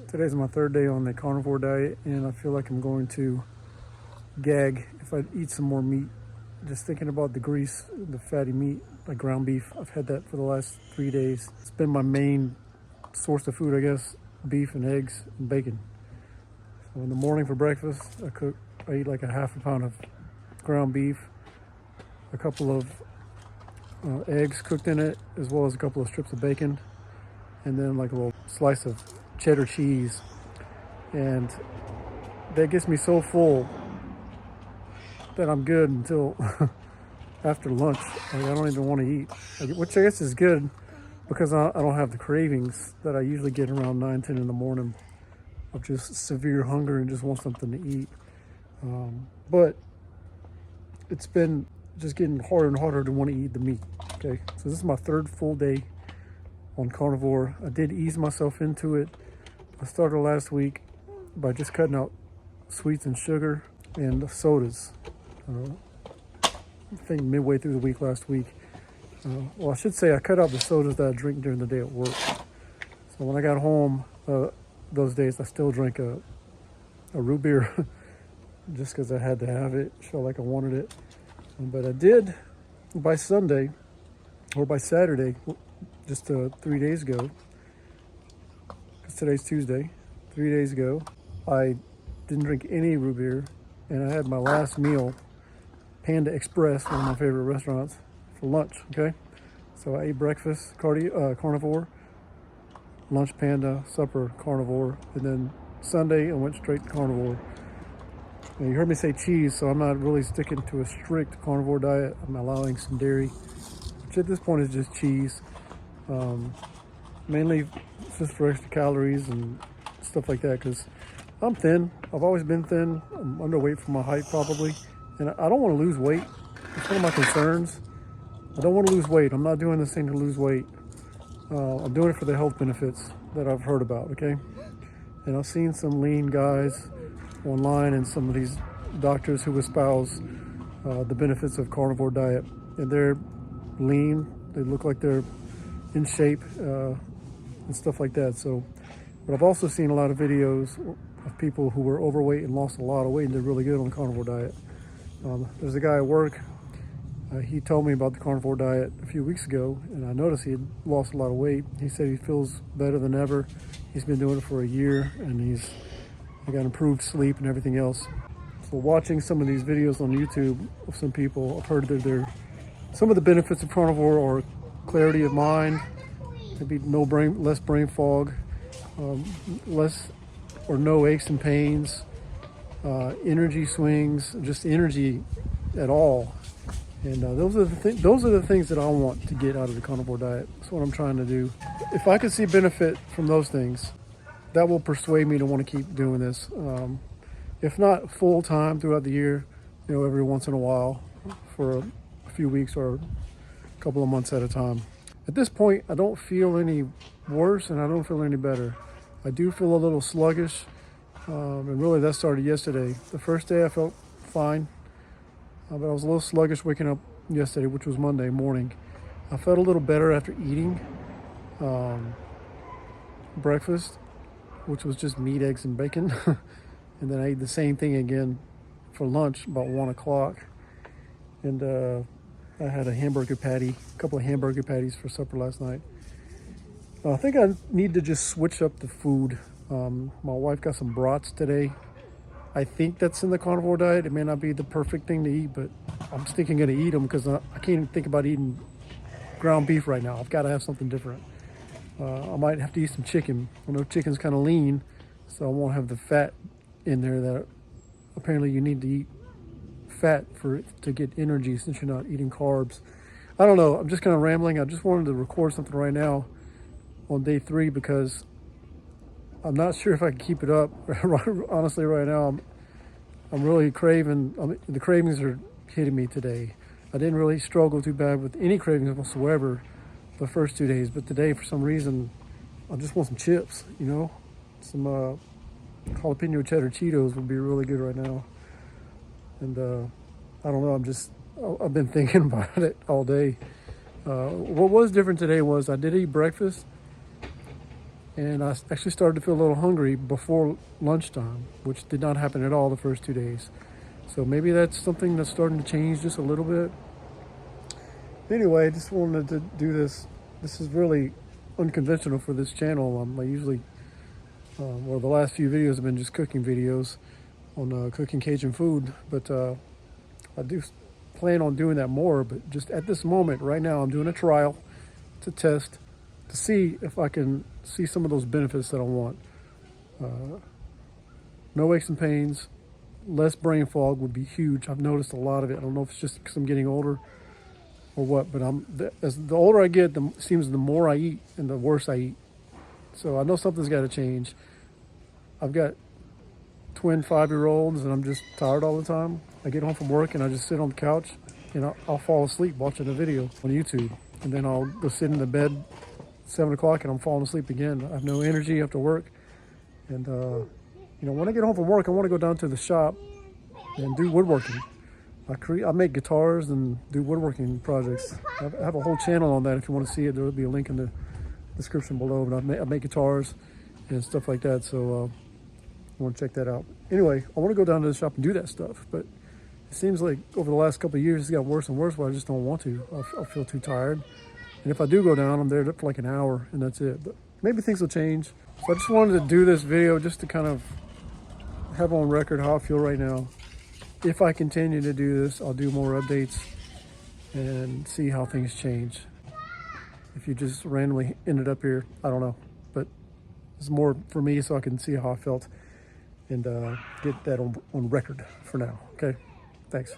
Today's my third day on the carnivore diet, and I feel like I'm going to gag if I eat some more meat. Just thinking about the grease, the fatty meat, like ground beef. I've had that for the last 3 days. It's been my main source of food, I guess, beef and eggs and bacon. So in the morning for breakfast, I eat like a half a pound of ground beef, a couple of eggs cooked in it, as well as a couple of strips of bacon, and then like a little slice of cheddar cheese. And that gets me so full that I'm good until after lunch. Like, I don't even want to eat, which I guess is good because I don't have the cravings that I usually get around 9, 10 in the morning of just severe hunger and just want something to eat. But it's been just getting harder and harder to want to eat the meat. Okay, so this is my third full day on carnivore. I did ease myself into it. I started last week by just cutting out sweets and sugar and sodas. I think midway through the week last week. Well, I should say I cut out the sodas that I drink during the day at work. So when I got home those days, I still drank a root beer just because I had to have it. Felt like I wanted it. But I did by Sunday or by Saturday, just 3 days ago, because today's Tuesday, 3 days ago, I didn't drink any root beer, and I had my last meal, Panda Express, one of my favorite restaurants, for lunch, okay? So I ate breakfast, carnivore, lunch Panda, supper carnivore, and then Sunday I went straight to carnivore. Now, you heard me say cheese, so I'm not really sticking to a strict carnivore diet. I'm allowing some dairy, which at this point is just cheese. Mainly just for extra calories and stuff like that, because I'm thin. I've always been thin. I'm underweight for my height probably, and I don't want to lose weight. It's one of my concerns. I don't want to lose weight. I'm not doing this thing to lose weight. I'm doing it for the health benefits that I've heard about, okay? And I've seen some lean guys online and some of these doctors who espouse the benefits of carnivore diet, and they're lean. They look like they're in shape and stuff like that. So, but I've also seen a lot of videos of people who were overweight and lost a lot of weight and did really good on the carnivore diet. There's a guy at work, he told me about the carnivore diet a few weeks ago, and I noticed he had lost a lot of weight. He said he feels better than ever. He's been doing it for a year, and he got improved sleep and everything else. So watching some of these videos on YouTube of some people, I've heard that some of the benefits of carnivore are clarity of mind, maybe less brain fog, less or no aches and pains, energy swings, just energy at all. And those are the things that I want to get out of the carnivore diet. That's what I'm trying to do. If I could see benefit from those things, that will persuade me to want to keep doing this. If not full time throughout the year, every once in a while for a few weeks or a couple of months at a time. At this point, I don't feel any worse and I don't feel any better. I do feel a little sluggish, and really that started yesterday. The first day I felt fine, but I was a little sluggish waking up yesterday, which was Monday morning. I felt a little better after eating breakfast, which was just meat, eggs, and bacon. And then I ate the same thing again for lunch about 1 o'clock. And I had a couple of hamburger patties for supper last night. I think I need to just switch up the food. My wife got some brats today. I think that's in the carnivore diet. It may not be the perfect thing to eat, but I'm sticking going to eat them because I can't even think about eating ground beef right now. I've got to have something different. I might have to eat some chicken. I know chicken's kind of lean, so I won't have the fat in there that apparently you need to eat fat to get energy since you're not eating carbs. I don't know. I'm just kind of rambling. I just wanted to record something right now on day 3 because I'm not sure if I can keep it up. Honestly, right now, I'm really craving. The cravings are hitting me today. I didn't really struggle too bad with any cravings whatsoever the first 2 days, but today, for some reason, I just want some chips, some jalapeno cheddar Cheetos would be really good right now. And I don't know, I've been thinking about it all day. What was different today was I did eat breakfast, And I actually started to feel a little hungry before lunchtime, which did not happen at all the first 2 days. So maybe that's something that's starting to change just a little bit. Anyway, I just wanted to do this. This is really unconventional for this channel. I usually, well, the last few videos have been just cooking videos on cooking Cajun food, but I do plan on doing that more. But just at this moment, right now, I'm doing a trial to test to see if I can see some of those benefits that I want. No aches and pains, less brain fog would be huge. I've noticed a lot of it. I don't know if it's just because I'm getting older or what, but as the older I get, seems the more I eat and the worse I eat. So I know something's got to change. I've got twin 5-year-olds and I'm just tired all the time. I get home from work and I just sit on the couch and I'll fall asleep watching a video on YouTube, and then I'll go sit in the bed 7 o'clock and I'm falling asleep again. I have no energy after work. And when I get home from work, I want to go down to the shop and do woodworking. I make guitars and do woodworking projects. I have a whole channel on that. If you want to see it, there will be a link in the description below. But I make guitars and stuff like that, so I want to check that out. Anyway, I want to go down to the shop and do that stuff, but it seems like over the last couple of years it's got worse and worse where I just don't want to. I feel too tired. And if I do go down, I'm there for like an hour and that's it. But maybe things will change. So I just wanted to do this video just to kind of have on record how I feel right now. If I continue to do this, I'll do more updates and see how things change. If you just randomly ended up here, I don't know. But it's more for me so I can see how I felt and get that on record for now. Okay, thanks.